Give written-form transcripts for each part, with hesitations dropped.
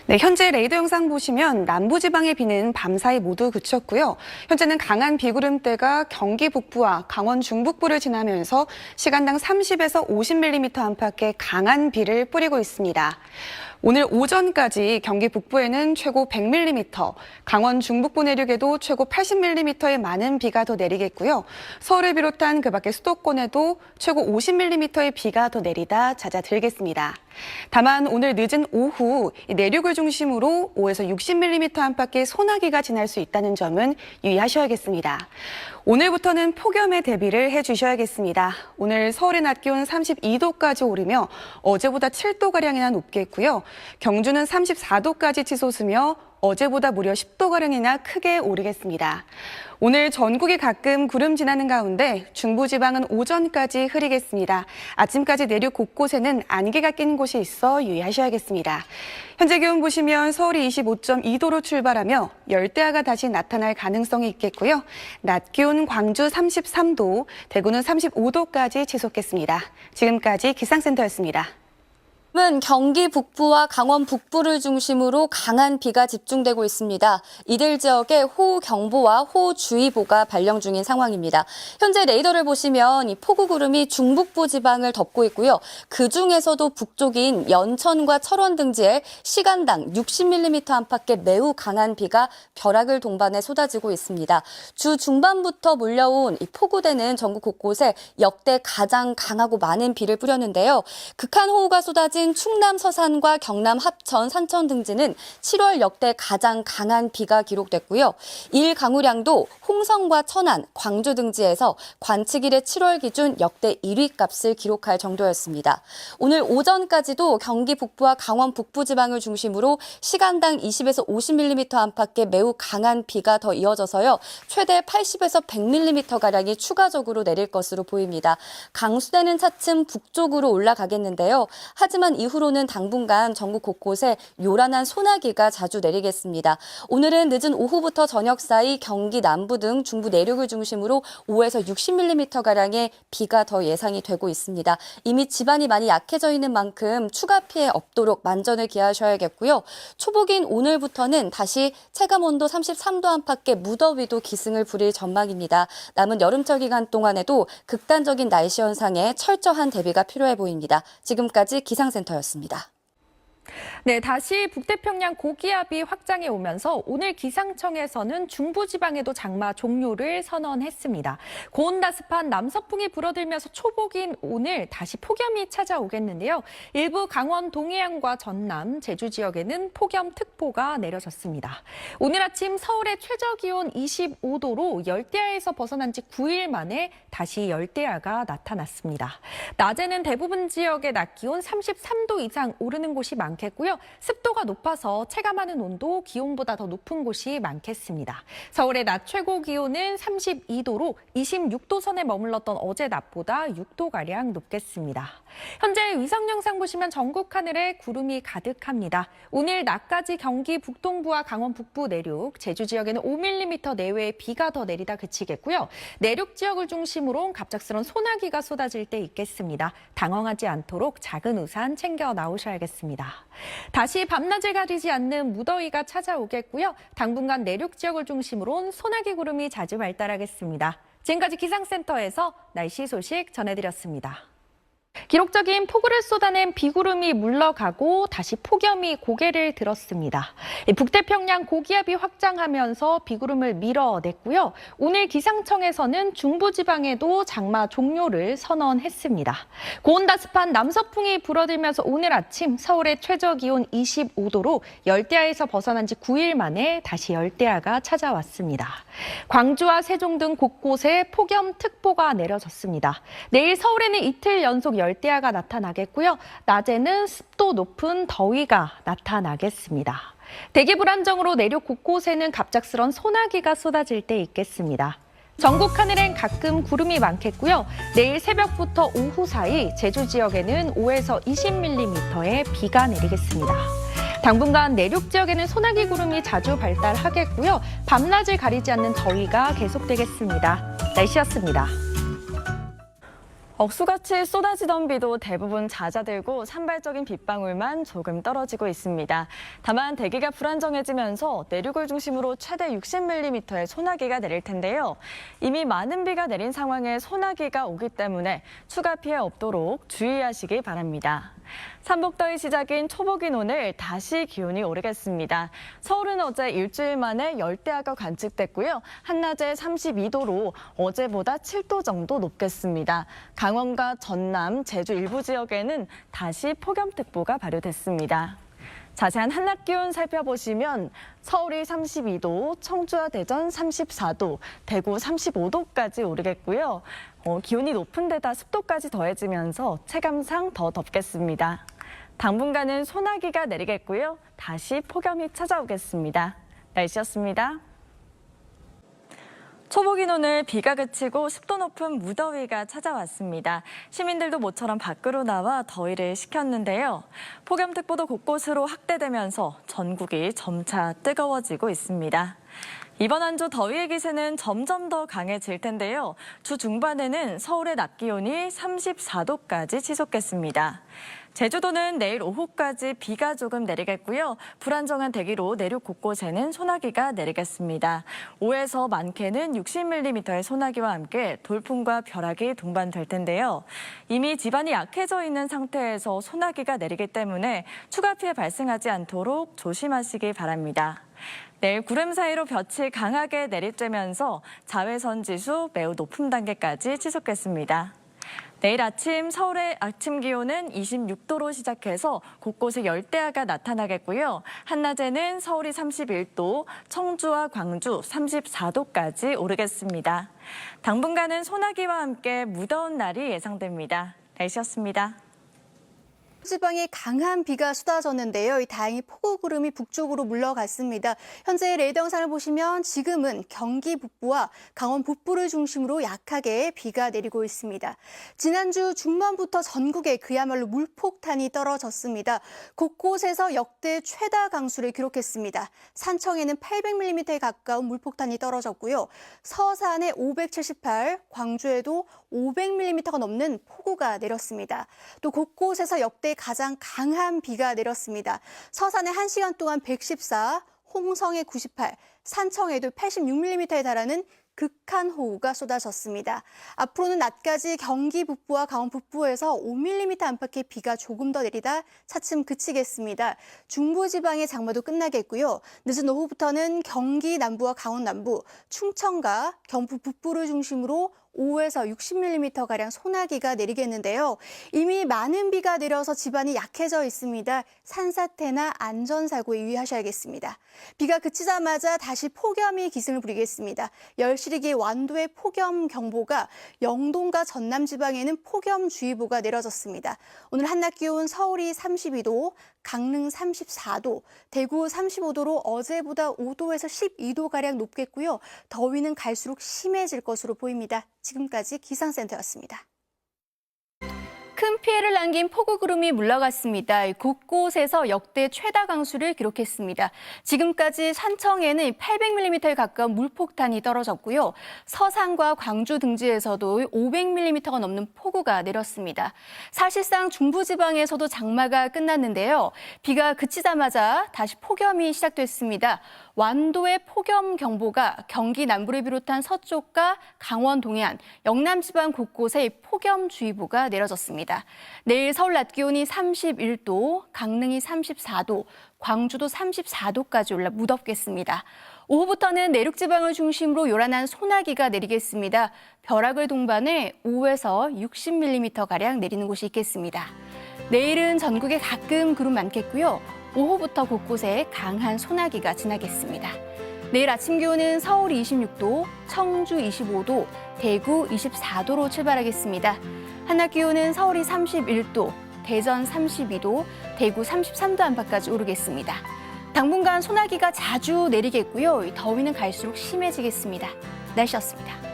네, 현재 레이더 영상 보시면 남부지방의 비는 밤사이 모두 그쳤고요. 현재는 강한 비구름대가 경기 북부와 강원 중북부를 지나면서 시간당 30에서 50mm 안팎의 강한 비를 뿌리고 있습니다. 오늘 오전까지 경기 북부에는 최고 100mm, 강원 중북부 내륙에도 최고 80mm의 많은 비가 더 내리겠고요. 서울을 비롯한 그 밖의 수도권에도 최고 50mm의 비가 더 내리다 잦아들겠습니다. 다만 오늘 늦은 오후 내륙을 중심으로 5에서 60mm 안팎의 소나기가 지날 수 있다는 점은 유의하셔야겠습니다. 오늘부터는 폭염에 대비를 해주셔야겠습니다. 오늘 서울의 낮 기온 32도까지 오르며 어제보다 7도가량이나 높겠고요. 경주는 34도까지 치솟으며 어제보다 무려 10도가량이나 크게 오르겠습니다. 오늘 전국이 가끔 구름 지나는 가운데 중부지방은 오전까지 흐리겠습니다. 아침까지 내륙 곳곳에는 안개가 낀 곳이 있어 유의하셔야겠습니다. 현재 기온 보시면 서울이 25.2도로 출발하며 열대야가 다시 나타날 가능성이 있겠고요. 낮 기온 광주 33도, 대구는 35도까지 치솟겠습니다. 지금까지 기상센터였습니다. 은 경기 북부와 강원 북부를 중심으로 강한 비가 집중되고 있습니다. 이들 지역에 호우경보와 호우주의보가 발령 중인 상황입니다. 현재 레이더를 보시면 이 폭우구름이 중북부 지방을 덮고 있고요. 그중에서도 북쪽인 연천과 철원 등지에 시간당 60mm 안팎의 매우 강한 비가 벼락을 동반해 쏟아지고 있습니다. 주 중반부터 몰려온 이 폭우대는 전국 곳곳에 역대 가장 강하고 많은 비를 뿌렸는데요. 극한 호우가 쏟아진 충남 서산과 경남 합천, 산천 등지는 7월 역대 가장 강한 비가 기록됐고요. 일 강우량도 홍성과 천안, 광주 등지에서 관측 이래 7월 기준 역대 1위 값을 기록할 정도였습니다. 오늘 오전까지도 경기 북부와 강원 북부 지방을 중심으로 시간당 20에서 50mm 안팎의 매우 강한 비가 더 이어져서요. 최대 80에서 100mm가량이 추가적으로 내릴 것으로 보입니다. 강수되는 차츰 북쪽으로 올라가겠는데요. 하지만 이후로는 당분간 전국 곳곳에 요란한 소나기가 자주 내리겠습니다. 오늘은 늦은 오후부터 저녁 사이 경기 남부 등 중부 내륙을 중심으로 5에서 60mm가량의 비가 더 예상이 되고 있습니다. 이미 지반이 많이 약해져 있는 만큼 추가 피해 없도록 만전을 기하셔야겠고요. 초복인 오늘부터는 다시 체감온도 33도 안팎의 무더위도 기승을 부릴 전망입니다. 남은 여름철 기간 동안에도 극단적인 날씨 현상에 철저한 대비가 필요해 보입니다. 지금까지 기상센터였습니다. 네, 다시 북태평양 고기압이 확장해 오면서 오늘 기상청에서는 중부지방에도 장마 종료를 선언했습니다. 고온다습한 남서풍이 불어들면서 초복인 오늘 다시 폭염이 찾아오겠는데요. 일부 강원 동해안과 전남, 제주 지역에는 폭염특보가 내려졌습니다. 오늘 아침 서울의 최저기온 25도로 열대야에서 벗어난 지 9일 만에 다시 열대야가 나타났습니다. 낮에는 대부분 지역의 낮 기온 33도 이상 오르는 곳이 많겠고요. 습도가 높아서 체감하는 온도 기온보다 더 높은 곳이 많겠습니다. 서울의 낮 최고 기온은 32도로 26도 선에 머물렀던 어제 낮보다 6도가량 높겠습니다. 현재 위성 영상 보시면 전국 하늘에 구름이 가득합니다. 오늘 낮까지 경기 북동부와 강원 북부 내륙, 제주 지역에는 5mm 내외의 비가 더 내리다 그치겠고요. 내륙 지역을 중심으로 갑작스런 소나기가 쏟아질 때 있겠습니다. 당황하지 않도록 작은 우산 챙겨 나오셔야겠습니다. 다시 밤낮을 가리지 않는 무더위가 찾아오겠고요. 당분간 내륙 지역을 중심으로 소나기 구름이 자주 발달하겠습니다. 지금까지 기상센터에서 날씨 소식 전해드렸습니다. 기록적인 폭우를 쏟아낸 비구름이 물러가고 다시 폭염이 고개를 들었습니다. 북태평양 고기압이 확장하면서 비구름을 밀어냈고요. 오늘 기상청에서는 중부지방에도 장마 종료를 선언했습니다. 고온다습한 남서풍이 불어들면서 오늘 아침 서울의 최저기온 25도로 열대야에서 벗어난 지 9일 만에 다시 열대야가 찾아왔습니다. 광주와 세종 등 곳곳에 폭염특보가 내려졌습니다. 내일 서울에는 이틀 연속 열대야가 나타나겠고요. 낮에는 습도 높은 더위가 나타나겠습니다. 대기 불안정으로 내륙 곳곳에는 갑작스런 소나기가 쏟아질 때 있겠습니다. 전국 하늘엔 가끔 구름이 많겠고요. 내일 새벽부터 오후 사이 제주 지역에는 5에서 20mm의 비가 내리겠습니다. 당분간 내륙 지역에는 소나기 구름이 자주 발달하겠고요. 밤낮을 가리지 않는 더위가 계속되겠습니다. 날씨였습니다. 억수같이 쏟아지던 비도 대부분 잦아들고 산발적인 빗방울만 조금 떨어지고 있습니다. 다만 대기가 불안정해지면서 내륙을 중심으로 최대 60mm의 소나기가 내릴 텐데요. 이미 많은 비가 내린 상황에 소나기가 오기 때문에 추가 피해 없도록 주의하시기 바랍니다. 삼복더위 시작인 초복인 오늘 다시 기온이 오르겠습니다. 서울은 어제 일주일 만에 열대야가 관측됐고요. 한낮에 32도로 어제보다 7도 정도 높겠습니다. 강원과 전남, 제주 일부 지역에는 다시 폭염특보가 발효됐습니다. 자세한 한낮 기온 살펴보시면 서울이 32도, 청주와 대전 34도, 대구 35도까지 오르겠고요. 기온이 높은 데다 습도까지 더해지면서 체감상 더 덥겠습니다. 당분간은 소나기가 내리겠고요. 다시 폭염이 찾아오겠습니다. 날씨였습니다. 초복인 오늘 비가 그치고 습도 높은 무더위가 찾아왔습니다. 시민들도 모처럼 밖으로 나와 더위를 식혔는데요. 폭염특보도 곳곳으로 확대되면서 전국이 점차 뜨거워지고 있습니다. 이번 한 주 더위의 기세는 점점 더 강해질 텐데요. 주 중반에는 서울의 낮 기온이 34도까지 치솟겠습니다. 제주도는 내일 오후까지 비가 조금 내리겠고요. 불안정한 대기로 내륙 곳곳에는 소나기가 내리겠습니다. 5에서 많게는 60mm의 소나기와 함께 돌풍과 벼락이 동반될 텐데요. 이미 지반이 약해져 있는 상태에서 소나기가 내리기 때문에 추가 피해 발생하지 않도록 조심하시기 바랍니다. 내일 구름 사이로 볕이 강하게 내리쬐면서 자외선 지수 매우 높은 단계까지 치솟겠습니다. 내일 아침 서울의 아침 기온은 26도로 시작해서 곳곳에 열대야가 나타나겠고요. 한낮에는 서울이 31도, 청주와 광주 34도까지 오르겠습니다. 당분간은 소나기와 함께 무더운 날이 예상됩니다. 날씨였습니다. 지방에 강한 비가 쏟아졌는데요. 다행히 폭우구름이 북쪽으로 물러갔습니다. 현재 레이더 영상을 보시면 지금은 경기 북부와 강원 북부를 중심으로 약하게 비가 내리고 있습니다. 지난주 중반부터 전국에 그야말로 물폭탄이 떨어졌습니다. 곳곳에서 역대 최다 강수를 기록했습니다. 산청에는 800mm에 가까운 물폭탄이 떨어졌고요. 서산에 578, 광주에도 500mm가 넘는 폭우가 내렸습니다. 또 곳곳에서 역대 가장 강한 비가 내렸습니다. 서산에 1시간 동안 114, 홍성에 98, 산청에도 86mm에 달하는 극한 호우가 쏟아졌습니다. 앞으로는 낮까지 경기 북부와 강원 북부에서 5mm 안팎의 비가 조금 더 내리다 차츰 그치겠습니다. 중부지방의 장마도 끝나겠고요. 늦은 오후부터는 경기 남부와 강원 남부, 충청과 경북 북부를 중심으로 5에서 60mm가량 소나기가 내리겠는데요. 이미 많은 비가 내려서 지반이 약해져 있습니다. 산사태나 안전사고에 유의하셔야겠습니다. 비가 그치자마자 다시 폭염이 기승을 부리겠습니다. 열시리기 완도의 폭염경보가 영동과 전남 지방에는 폭염주의보가 내려졌습니다. 오늘 한낮 기온 서울이 32도, 강릉 34도, 대구 35도로 어제보다 5도에서 12도가량 높겠고요. 더위는 갈수록 심해질 것으로 보입니다. 지금까지 기상센터였습니다. 큰 피해를 남긴 폭우구름이 물러갔습니다. 곳곳에서 역대 최다 강수를 기록했습니다. 지금까지 산청에는 800mm에 가까운 물폭탄이 떨어졌고요. 서산과 광주 등지에서도 500mm가 넘는 폭우가 내렸습니다. 사실상 중부지방에서도 장마가 끝났는데요. 비가 그치자마자 다시 폭염이 시작됐습니다. 완도의 폭염경보가 경기 남부를 비롯한 서쪽과 강원 동해안, 영남 지방 곳곳에 폭염주의보가 내려졌습니다. 내일 서울 낮 기온이 31도, 강릉이 34도, 광주도 34도까지 올라 무덥겠습니다. 오후부터는 내륙 지방을 중심으로 요란한 소나기가 내리겠습니다. 벼락을 동반해 5에서 60mm가량 내리는 곳이 있겠습니다. 내일은 전국에 가끔 구름 많겠고요. 오후부터 곳곳에 강한 소나기가 지나겠습니다. 내일 아침 기온은 서울 26도, 청주 25도, 대구 24도로 출발하겠습니다. 한낮 기온은 서울이 31도, 대전 32도, 대구 33도 안팎까지 오르겠습니다. 당분간 소나기가 자주 내리겠고요. 더위는 갈수록 심해지겠습니다. 날씨였습니다.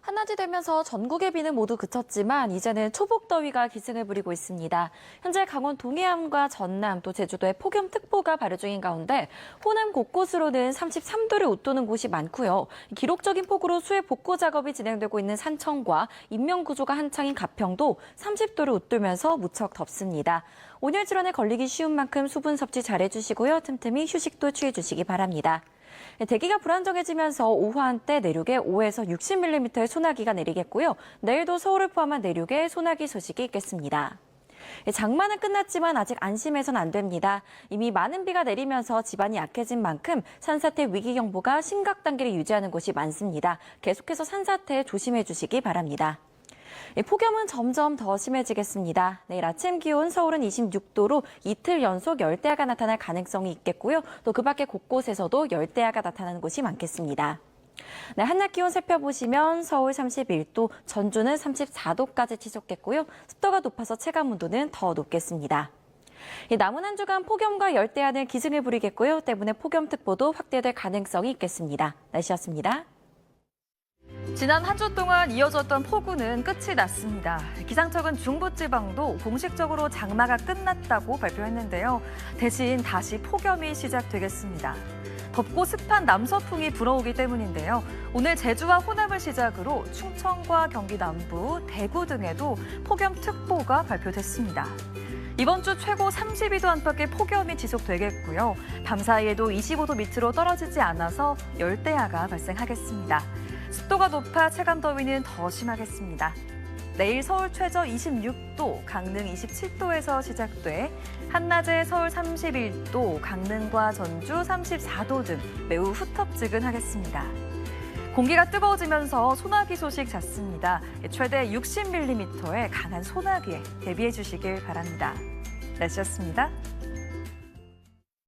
한낮 낮이 되면서 전국의 비는 모두 그쳤지만 이제는 초복더위가 기승을 부리고 있습니다. 현재 강원 동해안과 전남 또 제주도에 폭염특보가 발효 중인 가운데 호남 곳곳으로는 33도를 웃도는 곳이 많고요. 기록적인 폭우로 수해 복구 작업이 진행되고 있는 산청과 인명구조가 한창인 가평도 30도를 웃돌면서 무척 덥습니다. 온열 질환에 걸리기 쉬운 만큼 수분 섭취 잘해주시고요. 틈틈이 휴식도 취해주시기 바랍니다. 대기가 불안정해지면서 오후 한때 내륙에 5에서 60mm의 소나기가 내리겠고요. 내일도 서울을 포함한 내륙에 소나기 소식이 있겠습니다. 장마는 끝났지만 아직 안심해선 안 됩니다. 이미 많은 비가 내리면서 지반이 약해진 만큼 산사태 위기경보가 심각 단계를 유지하는 곳이 많습니다. 계속해서 산사태 조심해 주시기 바랍니다. 폭염은 점점 더 심해지겠습니다. 내일 아침 기온 서울은 26도로 이틀 연속 열대야가 나타날 가능성이 있겠고요. 또 그 밖에 곳곳에서도 열대야가 나타나는 곳이 많겠습니다. 네, 한낮 기온 살펴보시면 서울 31도, 전주는 34도까지 치솟겠고요. 습도가 높아서 체감 온도는 더 높겠습니다. 남은 한 주간 폭염과 열대야는 기승을 부리겠고요. 때문에 폭염특보도 확대될 가능성이 있겠습니다. 날씨였습니다. 지난 한 주 동안 이어졌던 폭우는 끝이 났습니다. 기상청은 중부지방도 공식적으로 장마가 끝났다고 발표했는데요. 대신 다시 폭염이 시작되겠습니다. 덥고 습한 남서풍이 불어오기 때문인데요. 오늘 제주와 호남을 시작으로 충청과 경기 남부, 대구 등에도 폭염특보가 발표됐습니다. 이번 주 최고 32도 안팎의 폭염이 지속되겠고요. 밤사이에도 25도 밑으로 떨어지지 않아서 열대야가 발생하겠습니다. 습도가 높아 체감더위는 더 심하겠습니다. 내일 서울 최저 26도, 강릉 27도에서 시작돼 한낮에 서울 31도, 강릉과 전주 34도 등 매우 후텁지근하겠습니다. 공기가 뜨거워지면서 소나기 소식 잦습니다. 최대 60mm의 강한 소나기에 대비해 주시길 바랍니다. 날씨였습니다.